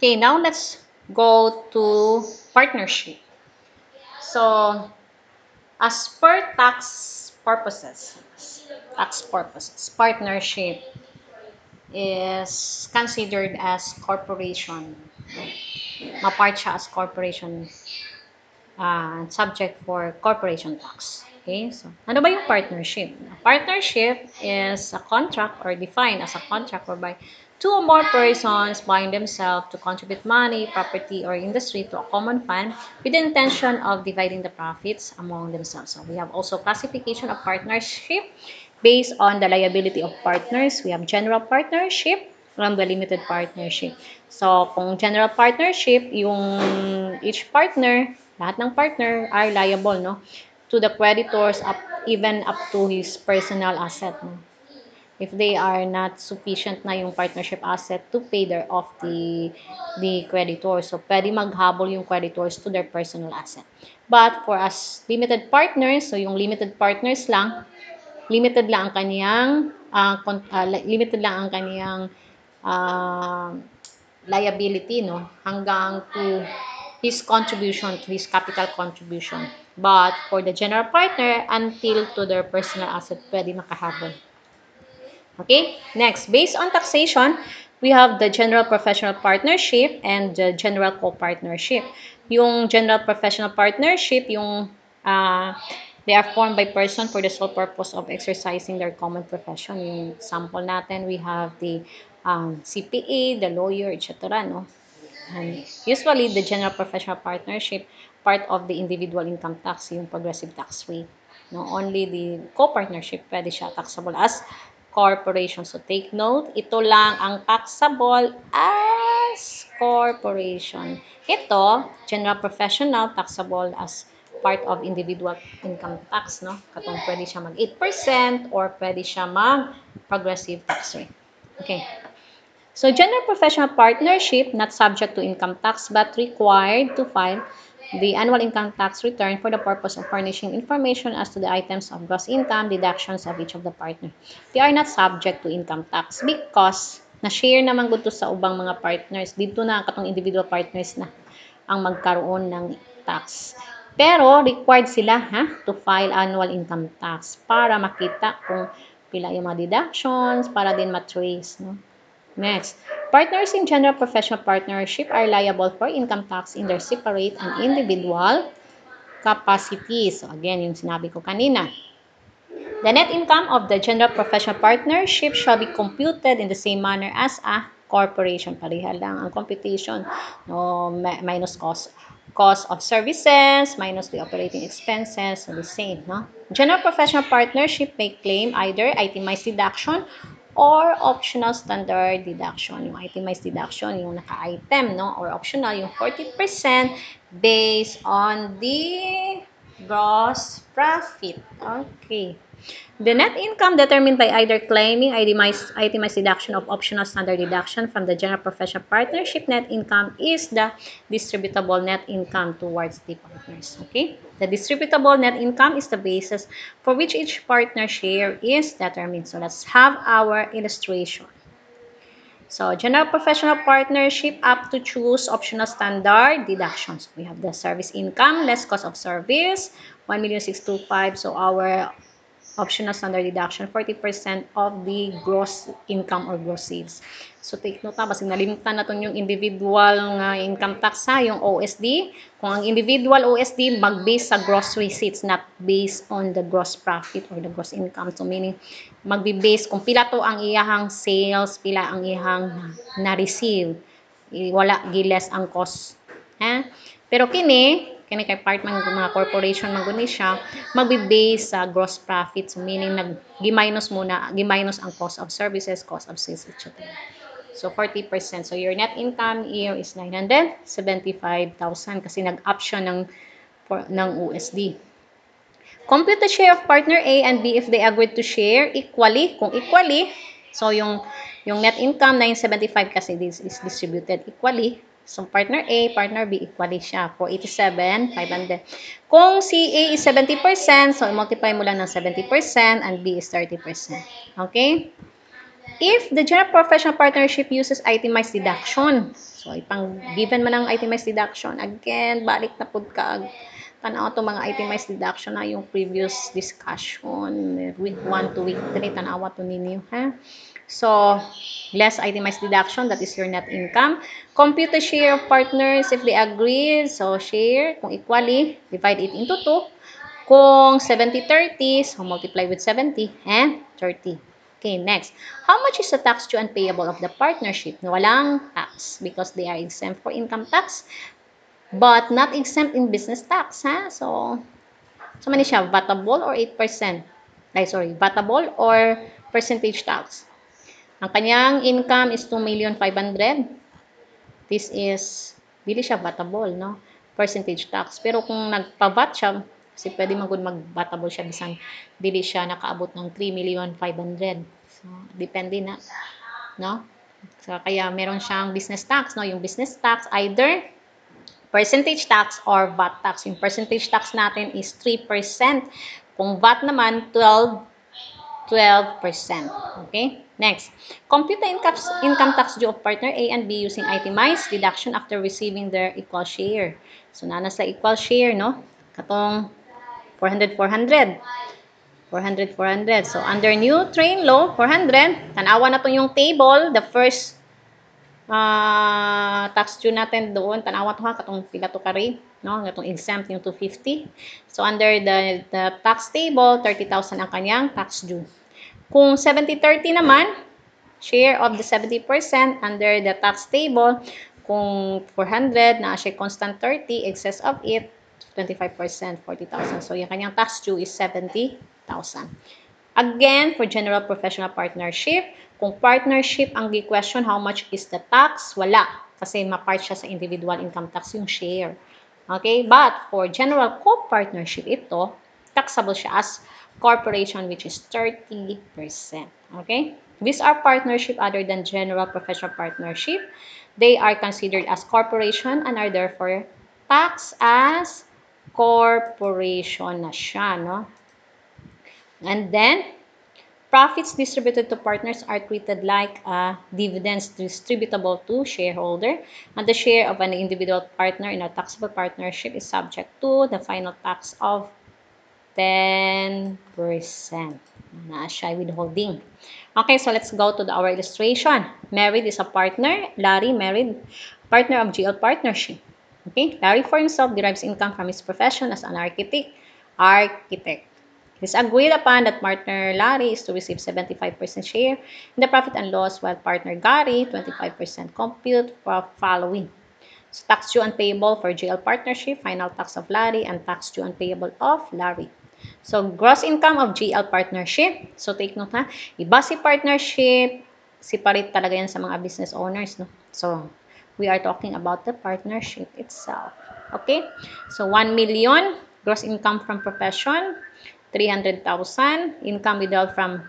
Okay, now let's go to partnership. So, as per tax purposes, partnership is considered as corporation. Mapart siya as corporation, subject for corporation tax. Okay, so ano ba yung partnership? A partnership is a contract or defined as a contract whereby two or more persons bind themselves to contribute money, property, or industry to a common fund with the intention of dividing the profits among themselves. So we have also classification of partnership based on the liability of partners. We have general partnership and the limited partnership. So, kung general partnership, yung each partner, lahat ng partner are liable, no, to the creditors even up to his personal asset, no. If they are not sufficient na yung partnership asset to pay their off the creditors. So, pwede maghabol yung creditors to their personal asset. But for us limited partners, so yung limited partners lang, limited lang ang kaniyang liability, no, hanggang to his contribution, to his capital contribution. But for the general partner, until to their personal asset, pwede makahabol. Okay, next, based on taxation, we have the general professional partnership and the general co-partnership. Yung general professional partnership, yung they are formed by person for the sole purpose of exercising their common profession. Yung example natin, we have the CPA, the lawyer, etc. No? And usually, the general professional partnership, part of the individual income tax, yung progressive tax rate. No, only the co-partnership pwede siya taxable as corporation. So, take note, ito lang ang taxable as corporation. Ito, general professional, taxable as part of individual income tax, no? Katong pwede siya mag 8% or pwede siya mag progressive tax rate. Okay. So, general professional partnership, not subject to income tax, but required to file the annual income tax return for the purpose of furnishing information as to the items of gross income, deductions of each of the partner. They are not subject to income tax because na-share naman gusto sa ubang mga partners. Dito na katong individual partners na ang magkaroon ng tax. Pero required sila to file annual income tax para makita kung pila yung mga deductions, para din matrace, no? Next, partners in general professional partnership are liable for income tax in their separate and individual capacities. So again, yung sinabi ko kanina. The net income of the general professional partnership shall be computed in the same manner as a corporation. Pareha lang ang computation. No, minus cost of services, minus the operating expenses, so the same, no? General professional partnership may claim either itemized deduction or optional standard deduction. Yung itemized deduction, yung naka-item, no? Or optional, yung 40% based on the gross profit. Okay. The net income determined by either claiming itemized deduction of optional standard deduction from the general professional partnership net income is the distributable net income towards the partners. Okay? The distributable net income is the basis for which each partner share is determined. So let's have our illustration. So, general professional partnership up to choose optional standard deductions. We have the service income, less cost of service, 1,625,000. So, our optional standard deduction, 40% of the gross income or gross sales. So, take note na, basig nalimutan na yung individual nga income tax yung OSD. Kung ang individual OSD, mag-base sa gross receipts, not based on the gross profit or the gross income. So, meaning, magbe-base kung pila to ang iyahang sales, pila ang iyahang na-receive. Wala, giles ang cost. Pero kini kay part man mga corporation man guni siya, magbe-base sa gross profit. So, meaning gi-minus ang cost of services, cost of sales, etc. So, 40%. So, your net income here is 975,000 kasi nag-up siya ng USD. Compute the share of partner A and B if they agreed to share equally. Kung equally, so yung net income 975 kasi this is distributed equally. So, partner A, partner B, equally siya. 487,500. Kung si A is 70%, so multiply mo lang ng 70% and B is 30%. Okay? if the general professional partnership uses itemized deduction, so ipang given man ang itemized deduction, again, balik na pud ka tanaw to mga itemized deduction na yung previous discussion, week 1 to week 3, tanawa to ninyo, ha? So, less itemized deduction, that is your net income. Compute the share of partners if they agree. So, share, kung equally, divide it into 2. Kung 70-30, so multiply with 70 and 30. Okay, next. How much is the tax due and payable of the partnership? Walang tax because they are exempt for income tax but not exempt in business tax, ha? So mani siya, vatable or 8%? Vatable or percentage tax? Ang kanyang income is 2,500,000. This is, dili siya vatable, no? Percentage tax. Pero kung nagpa-VAT siya, kasi pwede mag-vatable siya bisan dili siya nakaabot ng 3,500,000. So, depende na, no? So, kaya meron siyang business tax, no? Yung business tax, either percentage tax or VAT tax. Yung percentage tax natin is 3%. Kung VAT naman, 12%. Okay? Next. Compute the income tax due of partner A and B using itemized deduction after receiving their equal share. So, nana sa equal share, no? Katong 400. So, under new train law, 400. Tanawa na to yung table. The first tax due natin doon, tanawa to ha, katong pila to kari, no? Katong exempt yung 250. So, under the tax table, 30,000 ang kanyang tax due. Kung 70-30 naman, share of the 70% under the tax table, kung 400 na siya constant 30, excess of it, 25%, 40,000. So, yung kanyang tax due is 70,000. Again, for general professional partnership, kung partnership ang gi-question how much is the tax, wala. Kasi ma-part siya sa individual income tax yung share. Okay? But for general co-partnership, ito, taxable siya as corporation which is 30%. Okay? These are partnership other than general professional partnership. They are considered as corporation and are therefore taxed as corporation na siya, no? And then, profits distributed to partners are treated like dividends distributable to shareholder, and the share of an individual partner in a taxable partnership is subject to the final tax of 10%. Na siya withholding. Okay, so let's go to our illustration. Married is a partner. Larry married, partner of GL partnership. Okay, Larry for himself derives income from his profession as an architect. It is agreed upon that partner Larry is to receive 75% share in the profit and loss, while partner Gary 25%. Compute for following. So, tax due and payable for GL partnership, final tax of Larry, and tax due and payable of Larry. So, gross income of GL partnership. So, take note ha. Iba si partnership, separate talaga yan sa mga business owners, no? So, we are talking about the partnership itself. Okay? So, 1 million gross income from profession, 300,000 income withheld from,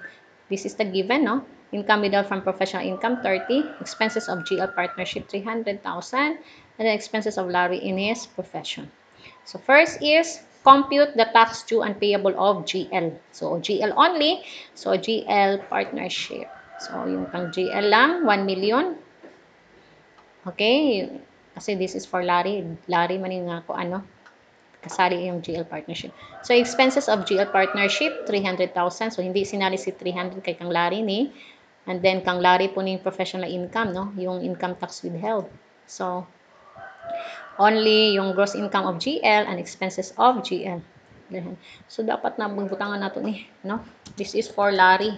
this is the given, no? Income withheld from professional income, 30. Expenses of GL partnership, 300,000. And then expenses of Larry in his profession. So, first is compute the tax due and payable of GL. So, GL only. So, GL partnership. So, yung pang GL lang, 1 million. Okay? Kasi this is for Larry. Larry man yung ako, ano, kasali yung GL partnership. So, expenses of GL partnership, 300,000. So, hindi sinali si 300 kay kang Larry ni. And then, kang Larry po ni professional income, no? Yung income tax withheld. So, only yung gross income of GL and expenses of GL. So, dapat na bubutangan nato ni, no? This is for Larry.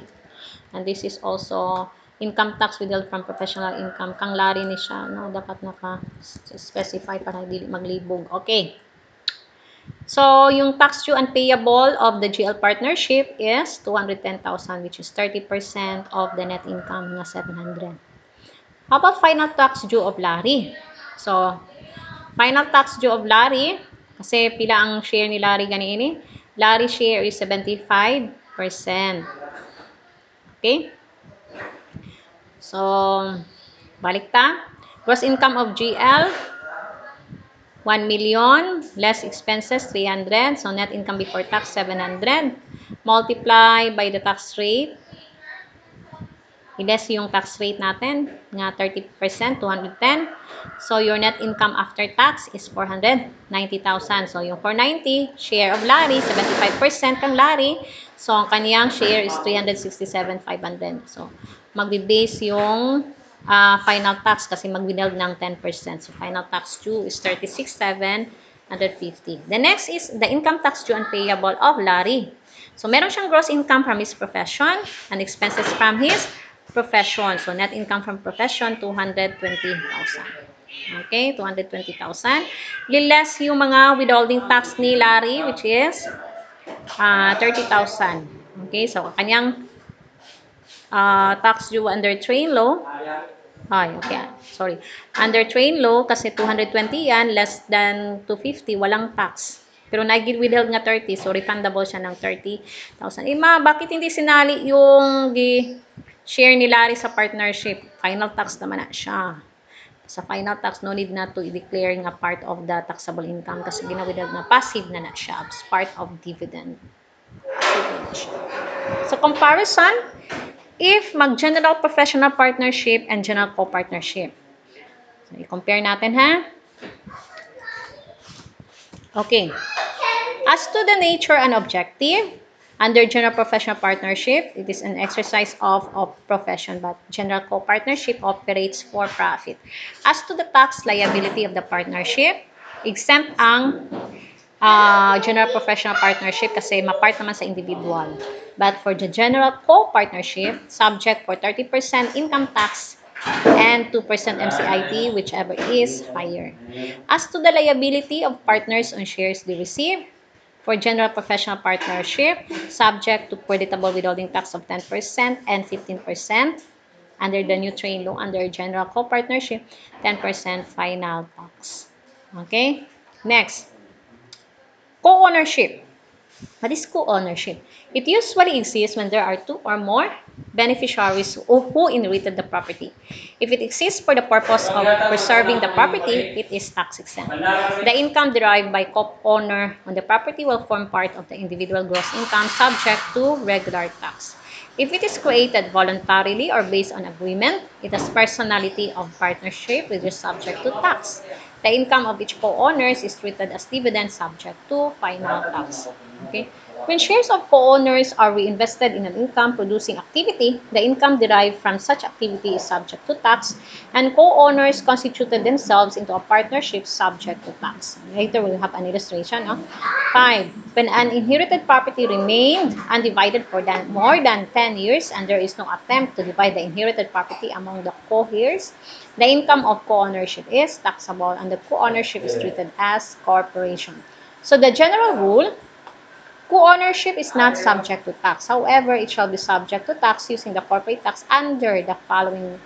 And this is also income tax withheld from professional income. Kang Larry ni siya, no? Dapat naka-specify para hindi maglibog. Okay. So, yung tax due and payable of the GL partnership is 210,000, which is 30% of the net income na 700. How about final tax due of Larry? So, final tax due of Larry, kasi pila ang share ni Larry ganini? Larry share is 75%. Okay? So, balik ta. Gross income of GL, 1 million, less expenses, 300. So, net income before tax, 700. Multiply by the tax rate. i-less yung tax rate natin nga 30%, 210. So, your net income after tax is 490,000. So, yung 490, share of Larry, 75% kang Larry. So, ang kaniyang share is 367,500. So, magbe-base yung final tax kasi mag-withheld ng 10%. So, final tax due is 36,750. The next is the income tax due and payable of Larry. So, meron siyang gross income from his profession and expenses from his profession. So, net income from profession, 220,000. Okay, 220,000. Less yung mga withholding tax ni Larry, which is 30,000. Okay, so kanyang tax due under train law. Okay. Sorry. Under train law, kasi 220 yan, less than 250, walang tax. Pero nag-withheld nga 30, so refundable siya ng 30,000. Bakit hindi sinali yung share ni Larry sa partnership? Final tax naman na siya. Sa final tax, no need na to i-declare nga part of the taxable income kasi ginawidheld na passive na siya as part of dividend. So, comparison, if mag-general professional partnership and general co-partnership. So, i-compare natin, ha? Okay. As to the nature and objective, under general professional partnership, it is an exercise of profession, but general co-partnership operates for profit. As to the tax liability of the partnership, exempt ang general professional partnership kasi ma-part naman sa individual. But for the general co-partnership, subject for 30% income tax and 2% MCIT, whichever is higher. As to the liability of partners on shares they receive, for general professional partnership, subject to creditable withholding tax of 10% and 15% under the new train law. Under general co-partnership, 10% final tax. Okay? Next. Co-ownership. What is co-ownership? It usually exists when there are two or more beneficiaries who inherited the property. If it exists for the purpose of preserving the property, it is tax exempt. The income derived by co-owner on the property will form part of the individual gross income subject to regular tax. If it is created voluntarily or based on agreement, it has personality of partnership which is subject to tax. The income of each co-owners is treated as dividend subject to final tax. Okay? When shares of co-owners are reinvested in an income-producing activity, the income derived from such activity is subject to tax, and co-owners constituted themselves into a partnership subject to tax. Later, we'll have an illustration. 5. When an inherited property remained undivided for more than 10 years and there is no attempt to divide the inherited property among the co-heirs, the income of co-ownership is taxable and the co-ownership is treated as corporation. So the general rule, co-ownership is not subject to tax. However, it shall be subject to tax using the corporate tax under the following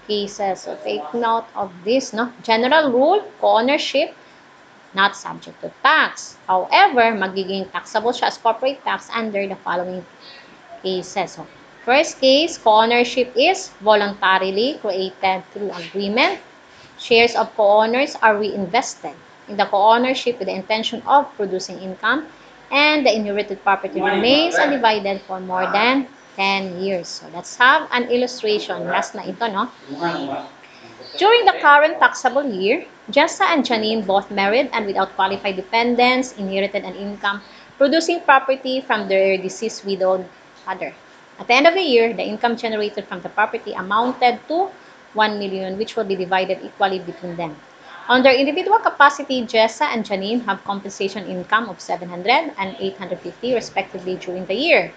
cases. So take note of this. General rule, co-ownership, not subject to tax. However, magiging taxable siya as corporate tax under the following cases. So, first case, co-ownership is voluntarily created through agreement. Shares of co-owners are reinvested in the co-ownership with the intention of producing income, and the inherited property remains undivided for more than 10 years. So, let's have an illustration. Last na ito, no? During the current taxable year, Jessa and Janine, both married and without qualified dependents, inherited an income producing property from their deceased widowed father. At the end of the year, the income generated from the property amounted to 1 million, which will be divided equally between them. On their individual capacity, Jessa and Janine have compensation income of 700 and 850 respectively during the year.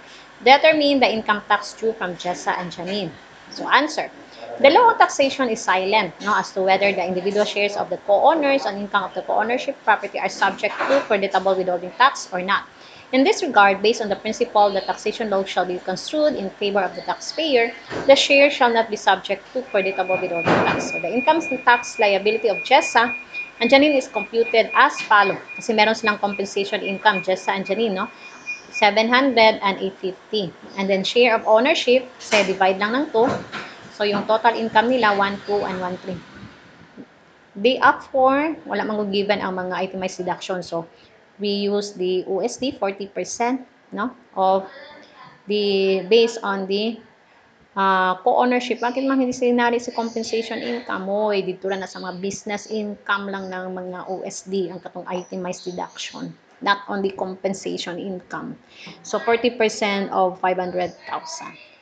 Determine the income tax due from Jessa and Janine. So, answer. The law on taxation is silent as to whether the individual shares of the co-owners on income of the co-ownership property are subject to creditable withholding tax or not. In this regard, based on the principle that taxation law shall be construed in favor of the taxpayer, the share shall not be subject to creditable withholding tax. So, the income tax liability of Jessa and Janine is computed as follow. Kasi meron silang compensation income, Jessa and Janine, 700 and 850. And then, share of ownership, kasi divide lang ng 2. So, yung total income nila, 1,2 and 1,3. Day up for, wala given ang mga itemized deduction. So, we use the USD, 40%, of the, based on the co-ownership, bakit man hindi sinari si compensation income mo? Dito lang na sa mga business income lang ng mga OSD ang katong itemized deduction, not only compensation income. So 40% of 500,000.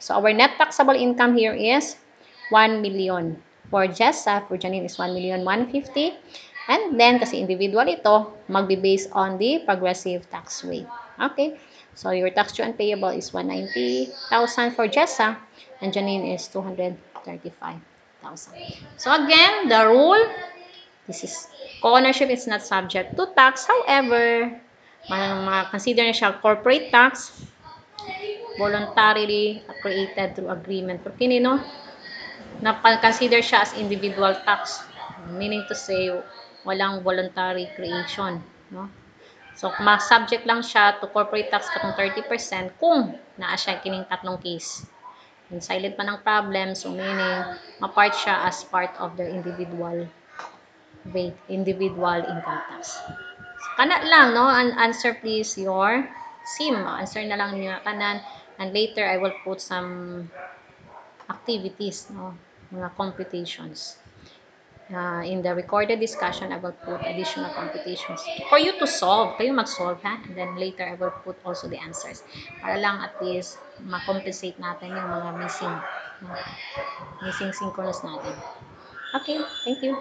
So our net taxable income here is 1 million. For Jessa, for Janine is 1,150,000. And then, kasi individual ito, magbe-based on the progressive tax rate. Okay? So, your tax due and payable is 190,000 for Jessa, and Janine is 235,000. So, again, the rule, this is, co-ownership is not subject to tax. However, consider na siya corporate tax, voluntarily created through agreement. Pero kinino, na-consider siya as individual tax. Meaning to say, walang voluntary creation. No? So, subject lang siya to corporate tax katong 30% kung naa siya kining tatlong case. Yung silent pa ng problem, so meaning, ma-part siya as part of their individual rate, individual income tax. So, kana lang, no? Answer please your SIM. Answer na lang niya kanan. And later, I will put some activities, no? Mga computations. In the recorded discussion, I will put additional computations for you to solve. Kayo mag-solve, ha? And then later, I will put also the answers. Para lang at least, ma-compensate natin yung mga missing synchronous natin. Okay, thank you.